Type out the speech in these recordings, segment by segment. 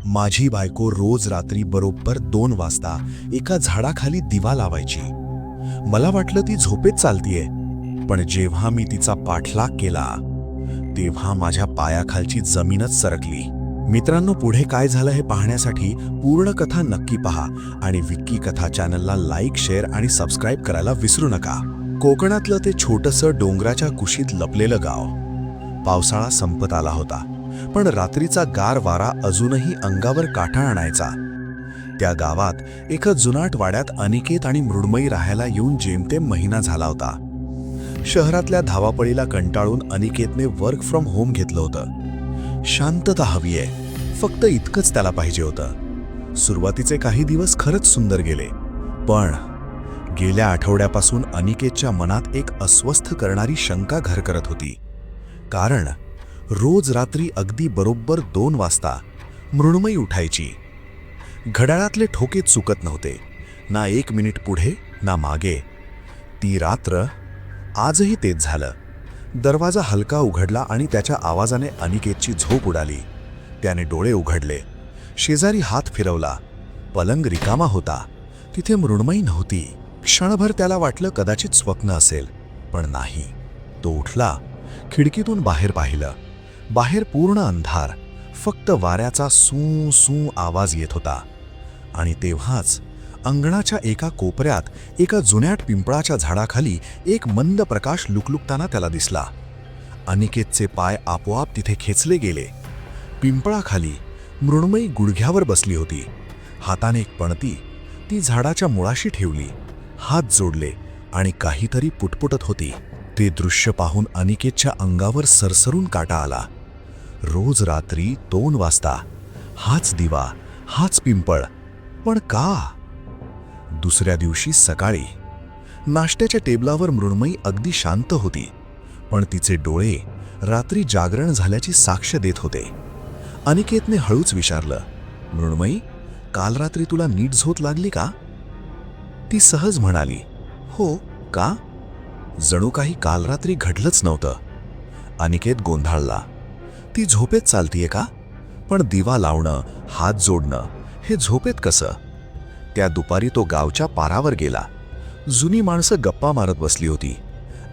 माझी बायको रोज रात्री बरोबर 2 वाजता एका झाडाखाली दिवा लावायची. मला वाटलं ती झोपेत चालतीये, पण जेव्हा मी तिचा पाठलाग केला तेव्हा माझ्या पायाखालची जमीनच सरकली. मित्रांनो, पुढे काय झालं हे पाहण्यासाठी पूर्ण कथा नक्की पहा आणि विक्की कथा चॅनलला लाईक, शेअर आणि सबस्क्राईब करायला विसरू नका. कोकणातलं ते छोटंसं डोंगराच्या कुशीत लपलेलं गाव. पावसाळा संपत आला होता, पण रात्रीचा गार वारा अजूनही अंगावर काटा आणायचा. त्या गावात एका जुनाट वाड्यात अनिकेत आणि मृण्मयी राहायला येऊन जेमतेम महिना झाला होता. शहरातल्या धावापळीला कंटाळून अनिकेतने वर्क फ्रॉम होम घेतलं होतं. शांतता हवीये, फक्त इतकंच त्याला पाहिजे होतं. सुरुवातीचे काही दिवस खरंच सुंदर गेले, पण गेल्या आठवड्यापासून अनिकेतच्या मनात एक अस्वस्थ करणारी शंका घर करत होती. कारण रोज रात्री अगदी बरोबर 2 वाजता मृण्मयी उठायची. घड्याळातले ठोके चुकत नव्हते, ना 1 मिनिट पुढे ना मागे. ती रात्र आजही तेच झालं. दरवाजा हलका उघडला आणि त्याच्या आवाजाने अनिकेतची झोप उडाली. त्याने डोळे उघडले. शेजारी हात फिरवला. पलंग रिकामा होता. तिथे मृण्मयी नव्हती. क्षणभर त्याला वाटलं कदाचित स्वप्न असेल, पण नाही. तो उठला. खिडकीतून बाहेर पाहिलं. बाहेर पूर्ण अंधार, फक्त वाऱ्याचा सू सू आवाज येत होता. आणि तेव्हाच अंगणाच्या एका कोपऱ्यात एका जुन्याट पिंपळाच्या झाडाखाली एक मंद प्रकाश लुकलुकताना त्याला दिसला. अनिकेतचे पाय आपोआप तिथे खेचले गेले. पिंपळाखाली मृण्मयी गुडघ्यावर बसली होती. हाताने एक पणती ती झाडाच्या मुळाशी ठेवली. हात जोडले आणि काहीतरी पुटपुटत होती. ते दृश्य पाहून अनिकेतच्या अंगावर सरसरून काटा आला. रोज रात्री 2 वाजता हाच दिवा, हाच पिंपळ, पण का? दुसऱ्या दिवशी सकाळी नाश्त्याच्या टेबलावर मृण्मयी अगदी शांत होती, पण तिचे डोळे रात्री जागरण झाल्याची साक्ष देत होते. अनिकेतने हळूच विचारलं, मृण्मयी, काल रात्री तुला नीट झोप लागली का? ती सहज म्हणाली, हो. का? जणू काही काल रात्री घडलंच नव्हतं. अनिकेत गोंधळला. ती झोपेत चालतीये का? पण दिवा लावणं, हात जोडणं हे झोपेत कसं? त्या दुपारी तो गावच्या पारावर गेला. जुनी माणसं गप्पा मारत बसली होती.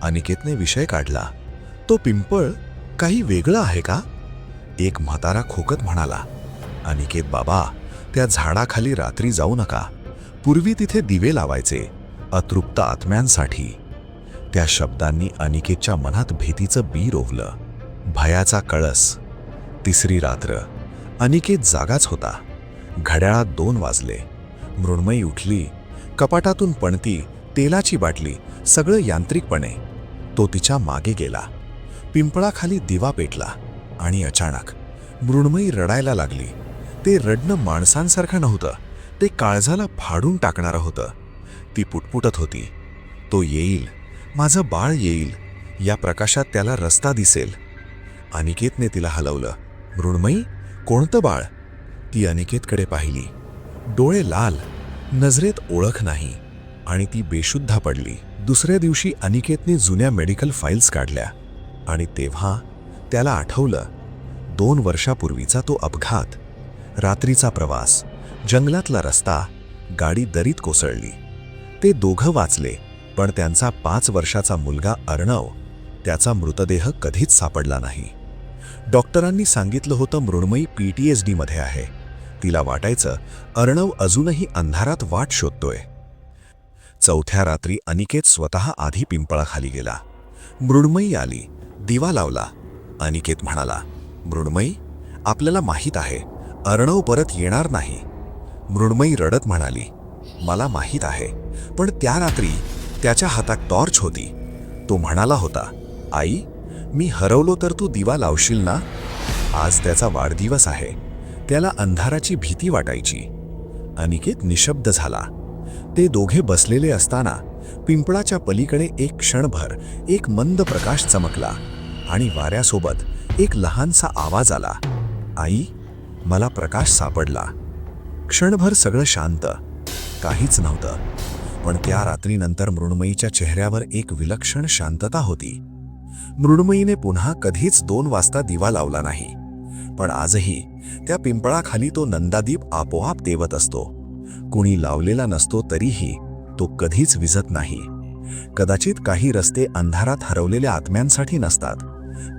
अनिकेतने विषय काढला, तो पिंपळ काही वेगळं आहे का? एक म्हातारा खोकत म्हणाला, अनिकेत बाबा, त्या झाडाखाली रात्री जाऊ नका. पूर्वी तिथे दिवे लावायचे, अतृप्त आत्म्यांसाठी. त्या शब्दांनी अनिकेतच्या मनात भीतीचं बी रोवलं. भयाचा कळस. तिसरी रात्र. अनिकेत जागाच होता. घड्याळात 2 वाजले. मृण्मयी उठली. कपाटातून पणती, तेलाची बाटली, सगळं यांत्रिकपणे. तो तिच्या मागे गेला. पिंपळाखाली दिवा पेटला आणि अचानक मृण्मयी रडायला लागली. ते रडणं माणसांसारखं नव्हतं, ते काळजाला फाडून टाकणारं होतं. ती पुटपुटत होती, तो येईल, माझं बाळ येईल, या प्रकाशात त्याला रस्ता दिसेल. अनिकेतने तिला हलवलं. मृण्मयी, कोणतं बाळ? ती अनिकेतकडे पाहिली. डोळे लाल, नजरेत ओळख नाही, आणि ती बेशुद्ध पडली. दुसऱ्या दिवशी अनिकेतने जुन्या मेडिकल फाईल्स काढल्या आणि तेव्हा त्याला आठवलं 2 वर्षापूर्वीचा तो अपघात. रात्रीचा प्रवास, जंगलातला रस्ता, गाडी दरीत कोसळली. ते दोघं वाचले, पण त्यांचा 5 वर्षाचा मुलगा अर्णव, त्याचा मृतदेह कधीच सापडला नाही. डॉक्टरांनी सांगितलं होतं मृण्मयी PTSD मध्ये आहे. तिला वाटायचं अर्णव अजूनही अंधारात वाट शोधतोय. 4थ्या रात्री अनिकेत स्वतः आधी पिंपळाखाली गेला. मृण्मयी आली. दिवा लावला. अनिकेत म्हणाला, मृण्मयी, आपल्याला माहीत आहे अर्णव परत येणार नाही. मृण्मयी रडत म्हणाली, मला माहीत आहे, पण त्या रात्री त्याच्या हातात टॉर्च होती. तो म्हणाला होता, आई, मी हरवलो तर तू दिवा लावशील ना? आज त्याचा वाढदिवस आहे. त्याला अंधाराची भीती वाटायची. अनिकेत निशब्द झाला. ते दोघे बसलेले असताना पिंपळाच्या पलीकडे एक क्षणभर एक मंद प्रकाश चमकला आणि वाऱ्यासोबत एक लहानसा आवाज आला, आई, मला प्रकाश सापडला. क्षणभर सगळं शांत, काहीच नव्हतं. पण त्या रात्रीनंतर मृण्मयीच्या चेहऱ्यावर एक विलक्षण शांतता होती. मृण्मयीने पुन्हा कधीच 2 वाजता दिवा लावला नाही. पण आजही त्या पिंपळाखाली तो नंदादीप आपोआप तेवत असतो. कुणी लावलेला नसतो तरीही तो कधीच विझत नाही. कदाचित काही रस्ते अंधारात हरवलेल्या आत्म्यांसाठी नसतात,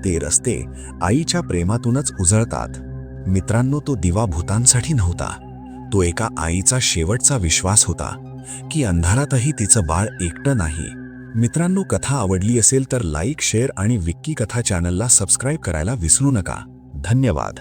ते रस्ते आईच्या प्रेमातूनच उजळतात. मित्रांनो, तो दिवा भूतांसाठी नव्हता, तो एका आईचा शेवटचा विश्वास होता की अंधारातही तिचं बाळ एकटं नाही. मित्रांनो, कथा आवडली असेल तर लाईक, शेअर आणि विक्की कथा चॅनलला सबस्क्राईब करायला विसरू नका. धन्यवाद.